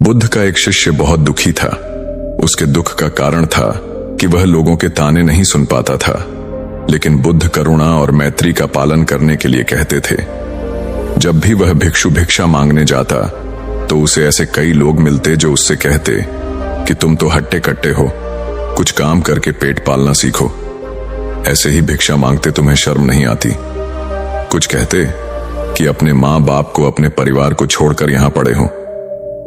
बुद्ध का एक शिष्य बहुत दुखी था। उसके दुख का कारण था कि वह लोगों के ताने नहीं सुन पाता था, लेकिन बुद्ध करुणा और मैत्री का पालन करने के लिए कहते थे। जब भी वह भिक्षु भिक्षा मांगने जाता तो उसे ऐसे कई लोग मिलते जो उससे कहते कि तुम तो हट्टे कट्टे हो, कुछ काम करके पेट पालना सीखो। ऐसे ही भिक्षा मांगते तुम्हें शर्म नहीं आती। कुछ कहते कि अपने माँ बाप को, अपने परिवार को छोड़कर यहां पड़े हो,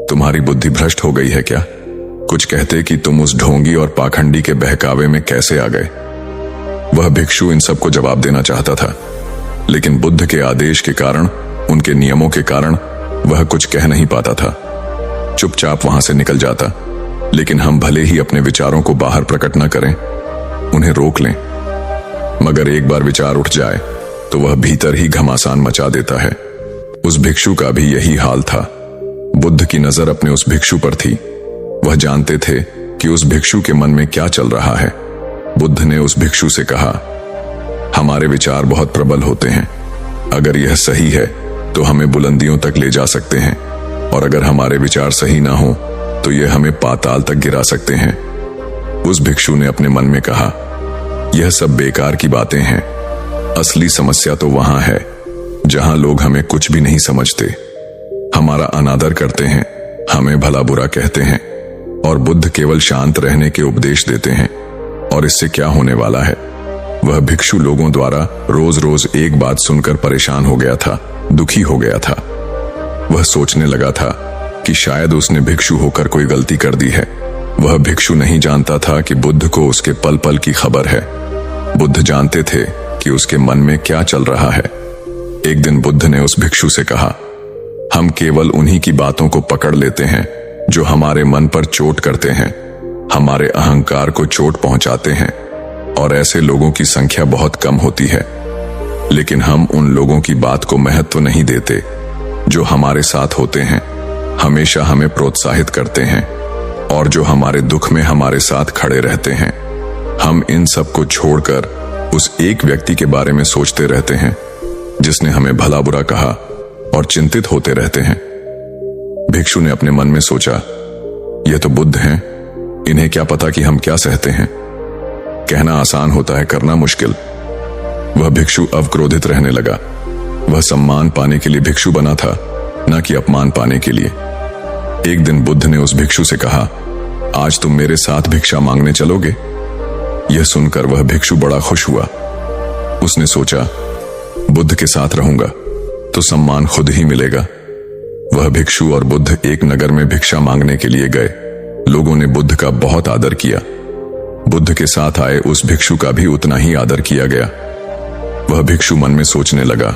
तुम्हारी बुद्धि भ्रष्ट हो गई है क्या? कुछ कहते कि तुम उस ढोंगी और पाखंडी के बहकावे में कैसे आ गए। वह भिक्षु इन सबको जवाब देना चाहता था, लेकिन बुद्ध के आदेश के कारण, उनके नियमों के कारण वह कुछ कह नहीं पाता था। चुपचाप वहां से निकल जाता। लेकिन हम भले ही अपने विचारों को बाहर प्रकट न करें, उन्हें रोक लें, मगर एक बार विचार उठ जाए तो वह भीतर ही घमासान मचा देता है। उस भिक्षु का भी यही हाल था। बुद्ध की नजर अपने उस भिक्षु पर थी। वह जानते थे कि उस भिक्षु के मन में क्या चल रहा है। बुद्ध ने उस भिक्षु से कहा, हमारे विचार बहुत प्रबल होते हैं। अगर यह सही है तो हमें बुलंदियों तक ले जा सकते हैं, और अगर हमारे विचार सही ना हो तो यह हमें पाताल तक गिरा सकते हैं। उस भिक्षु ने अपने मन में कहा, यह सब बेकार की बातें हैं। असली समस्या तो वहां है जहां लोग हमें कुछ भी नहीं समझते, हमारा अनादर करते हैं, हमें भला बुरा कहते हैं, और बुद्ध केवल शांत रहने के उपदेश देते हैं। और इससे क्या होने वाला है? वह भिक्षु लोगों द्वारा रोज रोज एक बात सुनकर परेशान हो गया था, दुखी हो गया था। वह सोचने लगा था कि शायद उसने भिक्षु होकर कोई गलती कर दी है। वह भिक्षु नहीं जानता था कि बुद्ध को उसके पल पल की खबर है। बुद्ध जानते थे कि उसके मन में क्या चल रहा है। एक दिन बुद्ध ने उस भिक्षु से कहा, हम केवल उन्हीं की बातों को पकड़ लेते हैं जो हमारे मन पर चोट करते हैं, हमारे अहंकार को चोट पहुंचाते हैं, और ऐसे लोगों की संख्या बहुत कम होती है। लेकिन हम उन लोगों की बात को महत्व नहीं देते जो हमारे साथ होते हैं, हमेशा हमें प्रोत्साहित करते हैं, और जो हमारे दुख में हमारे साथ खड़े रहते हैं। हम इन सब को छोड़कर उस एक व्यक्ति के बारे में सोचते रहते हैं जिसने हमें भला बुरा कहा, और चिंतित होते रहते हैं। भिक्षु ने अपने मन में सोचा, यह तो बुद्ध हैं, इन्हें क्या पता कि हम क्या सहते हैं। कहना आसान होता है, करना मुश्किल। वह भिक्षु अब क्रोधित रहने लगा। वह सम्मान पाने के लिए भिक्षु बना था, न कि अपमान पाने के लिए। एक दिन बुद्ध ने उस भिक्षु से कहा, आज तुम मेरे साथ भिक्षा मांगने चलोगे? यह सुनकर वह भिक्षु बड़ा खुश हुआ। उसने सोचा, बुद्ध के साथ रहूंगा तो सम्मान खुद ही मिलेगा। वह भिक्षु और बुद्ध एक नगर में भिक्षा मांगने के लिए गए। लोगों ने बुद्ध का बहुत आदर किया। बुद्ध के साथ आए उस भिक्षु का भी उतना ही आदर किया गया। वह भिक्षु मन में सोचने लगा,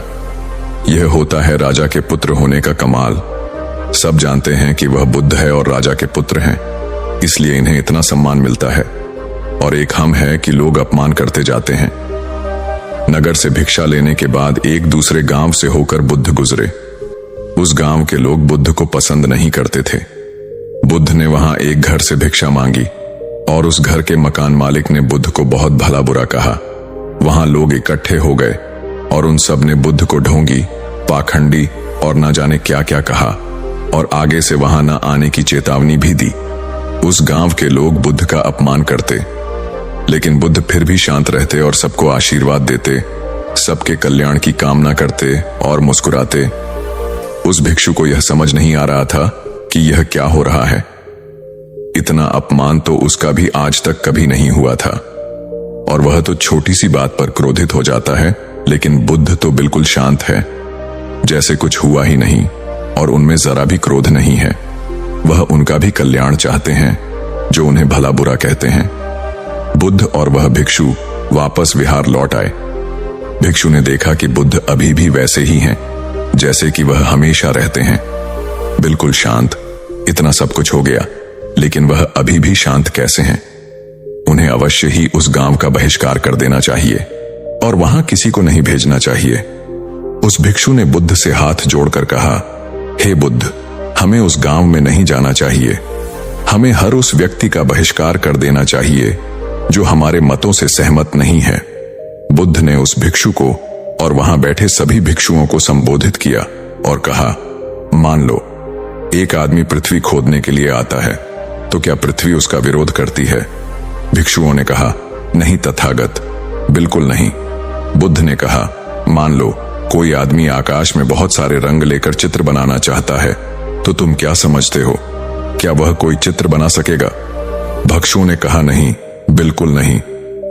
यह होता है राजा के पुत्र होने का कमाल। सब जानते हैं कि वह बुद्ध है और राजा के पुत्र हैं, इसलिए इन्हें इतना सम्मान मिलता है, और एक हम है कि लोग अपमान करते जाते हैं। नगर से भिक्षा लेने के बाद एक दूसरे गांव से होकर बुद्ध गुजरे। उस गांव के लोग बुद्ध को पसंद नहीं करते थे। बुद्ध ने वहां एक घर से भिक्षा मांगी, और उस घर के मकान मालिक ने बुद्ध को बहुत भला बुरा कहा। वहां लोग इकट्ठे हो गए और उन सब ने बुद्ध को ढोंगी, पाखंडी और न जाने क्या क्या कहा, और आगे से वहां न आने की चेतावनी भी दी। उस गांव के लोग बुद्ध का अपमान करते, लेकिन बुद्ध फिर भी शांत रहते और सबको आशीर्वाद देते, सबके कल्याण की कामना करते और मुस्कुराते। उस भिक्षु को यह समझ नहीं आ रहा था कि यह क्या हो रहा है। इतना अपमान तो उसका भी आज तक कभी नहीं हुआ था, और वह तो छोटी सी बात पर क्रोधित हो जाता है, लेकिन बुद्ध तो बिल्कुल शांत है, जैसे कुछ हुआ ही नहीं, और उनमें जरा भी क्रोध नहीं है। वह उनका भी कल्याण चाहते हैं जो उन्हें भला बुरा कहते हैं। बुद्ध और वह भिक्षु वापस विहार लौट आए। भिक्षु ने देखा कि बुद्ध अभी भी वैसे ही हैं जैसे कि वह हमेशा रहते हैं, बिल्कुल शांत। इतना सब कुछ हो गया, लेकिन वह अभी भी शांत कैसे हैं? उन्हें अवश्य ही उस गांव का बहिष्कार कर देना चाहिए और वहां किसी को नहीं भेजना चाहिए। उस भिक्षु ने बुद्ध से हाथ जोड़कर कहा, हे बुद्ध, हमें उस गांव में नहीं जाना चाहिए। हमें हर उस व्यक्ति का बहिष्कार कर देना चाहिए जो हमारे मतों से सहमत नहीं है। बुद्ध ने उस भिक्षु को और वहां बैठे सभी भिक्षुओं को संबोधित किया और कहा, मान लो, एक आदमी पृथ्वी खोदने के लिए आता है तो क्या पृथ्वी उसका विरोध करती है? भिक्षुओं ने कहा, नहीं तथागत, बिल्कुल नहीं। बुद्ध ने कहा, मान लो कोई आदमी आकाश में बहुत सारे रंग लेकर चित्र बनाना चाहता है, तो तुम क्या समझते हो, क्या वह कोई चित्र बना सकेगा? भिक्षुओं ने कहा, नहीं, बिल्कुल नहीं।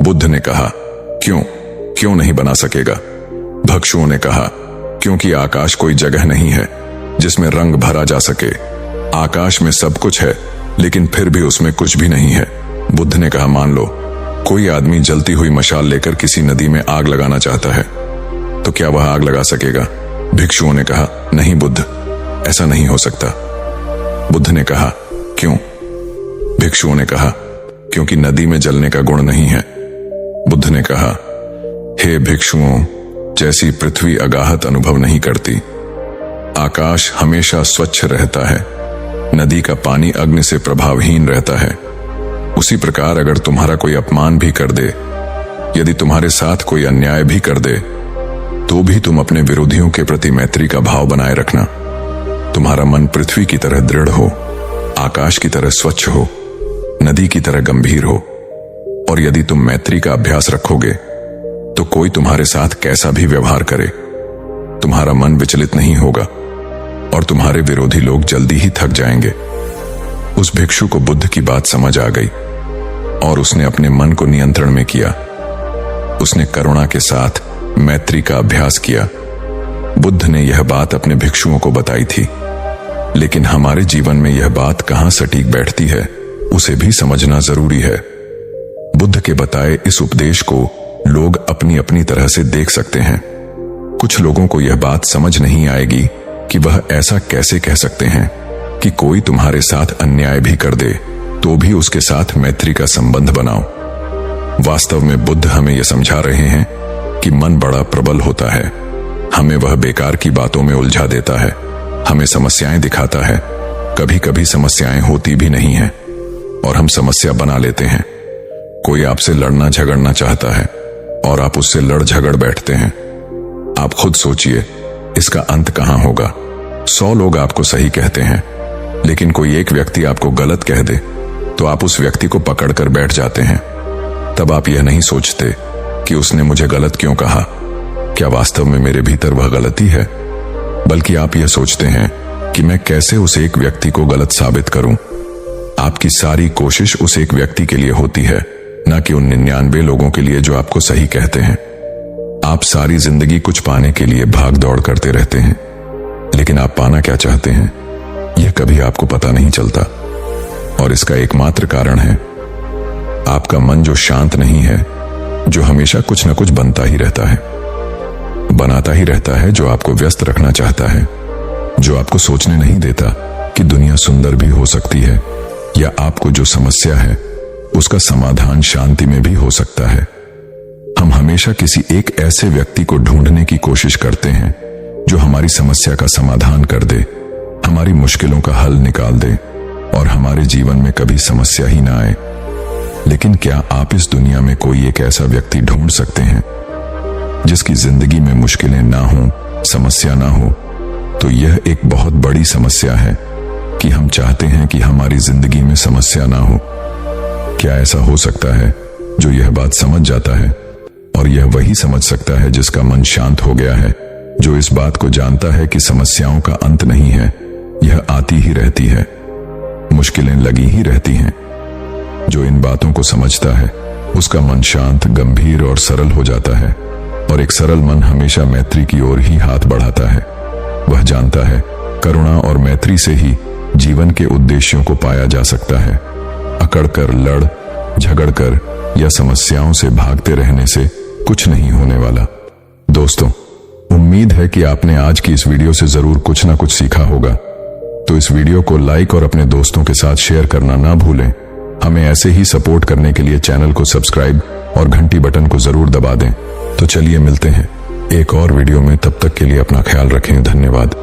बुद्ध ने कहा, क्यों नहीं बना सकेगा? भिक्षुओं ने कहा, क्योंकि आकाश कोई जगह नहीं है जिसमें रंग भरा जा सके। आकाश में सब कुछ है लेकिन फिर भी उसमें कुछ भी नहीं है। बुद्ध ने कहा, मान लो कोई आदमी जलती हुई मशाल लेकर किसी नदी में आग लगाना चाहता है, तो क्या वह आग लगा सकेगा? भिक्षुओं ने कहा, नहीं बुद्ध, ऐसा नहीं हो सकता। बुद्ध ने कहा, क्यों? भिक्षुओं ने कहा, क्योंकि नदी में जलने का गुण नहीं है। बुद्ध ने कहा, हे भिक्षुओं, जैसी पृथ्वी अगाहत अनुभव नहीं करती, आकाश हमेशा स्वच्छ रहता है, नदी का पानी अग्नि से प्रभावहीन रहता है, उसी प्रकार अगर तुम्हारा कोई अपमान भी कर दे, यदि तुम्हारे साथ कोई अन्याय भी कर दे, तो भी तुम अपने विरोधियों के प्रति मैत्री का भाव बनाए रखना। तुम्हारा मन पृथ्वी की तरह दृढ़ हो, आकाश की तरह स्वच्छ हो, नदी की तरह गंभीर हो, और यदि तुम मैत्री का अभ्यास रखोगे तो कोई तुम्हारे साथ कैसा भी व्यवहार करे, तुम्हारा मन विचलित नहीं होगा और तुम्हारे विरोधी लोग जल्दी ही थक जाएंगे। उस भिक्षु को बुद्ध की बात समझ आ गई और उसने अपने मन को नियंत्रण में किया। उसने करुणा के साथ मैत्री का अभ्यास किया। बुद्ध ने यह बात अपने भिक्षुओं को बताई थी, लेकिन हमारे जीवन में यह बात कहां सटीक बैठती है, उसे भी समझना जरूरी है। बुद्ध के बताए इस उपदेश को लोग अपनी अपनी तरह से देख सकते हैं। कुछ लोगों को यह बात समझ नहीं आएगी कि वह ऐसा कैसे कह सकते हैं कि कोई तुम्हारे साथ अन्याय भी कर दे तो भी उसके साथ मैत्री का संबंध बनाओ। वास्तव में बुद्ध हमें यह समझा रहे हैं कि मन बड़ा प्रबल होता है, हमें वह बेकार की बातों में उलझा देता है, हमें समस्याएं दिखाता है। कभी कभी समस्याएं होती भी नहीं है और हम समस्या बना लेते हैं। कोई आपसे लड़ना झगड़ना चाहता है और आप उससे लड़ झगड़ बैठते हैं। आप खुद सोचिए, इसका अंत कहां होगा? 100 लोग आपको सही कहते हैं, लेकिन कोई एक व्यक्ति आपको गलत कह दे तो आप उस व्यक्ति को पकड़कर बैठ जाते हैं। तब आप यह नहीं सोचते कि उसने मुझे गलत क्यों कहा, क्या वास्तव में मेरे भीतर वह गलती है, बल्कि आप यह सोचते हैं कि मैं कैसे उस एक व्यक्ति को गलत साबित करूं। आपकी सारी कोशिश उस एक व्यक्ति के लिए होती है, न कि उन 99 लोगों के लिए जो आपको सही कहते हैं। आप सारी जिंदगी कुछ पाने के लिए भाग दौड़ करते रहते हैं, लेकिन आप पाना क्या चाहते हैं यह कभी आपको पता नहीं चलता। और इसका एकमात्र कारण है आपका मन जो शांत नहीं है, जो हमेशा कुछ न कुछ बनाता ही रहता है, जो आपको व्यस्त रखना चाहता है, जो आपको सोचने नहीं देता कि दुनिया सुंदर भी हो सकती है, या आपको जो समस्या है उसका समाधान शांति में भी हो सकता है। हम हमेशा किसी एक ऐसे व्यक्ति को ढूंढने की कोशिश करते हैं जो हमारी समस्या का समाधान कर दे, हमारी मुश्किलों का हल निकाल दे और हमारे जीवन में कभी समस्या ही ना आए। लेकिन क्या आप इस दुनिया में कोई एक ऐसा व्यक्ति ढूंढ सकते हैं जिसकी जिंदगी में मुश्किलें ना हो, समस्या ना हो? तो यह एक बहुत बड़ी समस्या है कि हम चाहते हैं कि हमारी जिंदगी में समस्या ना हो। क्या ऐसा हो सकता है जो यह बात समझ जाता है? और यह वही समझ सकता है जिसका मन शांत हो गया है, जो इस बात को जानता है कि समस्याओं का अंत नहीं है, यह आती ही रहती है, मुश्किलें लगी ही रहती हैं। जो इन बातों को समझता है उसका मन शांत, गंभीर और सरल हो जाता है, और एक सरल मन हमेशा मैत्री की ओर ही हाथ बढ़ाता है। वह जानता है करुणा और मैत्री से ही जीवन के उद्देश्यों को पाया जा सकता है। अकड़कर, लड़ झगड़कर या समस्याओं से भागते रहने से कुछ नहीं होने वाला। दोस्तों, उम्मीद है कि आपने आज की इस वीडियो से जरूर कुछ ना कुछ सीखा होगा। तो इस वीडियो को लाइक और अपने दोस्तों के साथ शेयर करना ना भूलें। हमें ऐसे ही सपोर्ट करने के लिए चैनल को सब्सक्राइब और घंटी बटन को जरूर दबा दें। तो चलिए मिलते हैं एक और वीडियो में, तब तक के लिए अपना ख्याल रखें। धन्यवाद।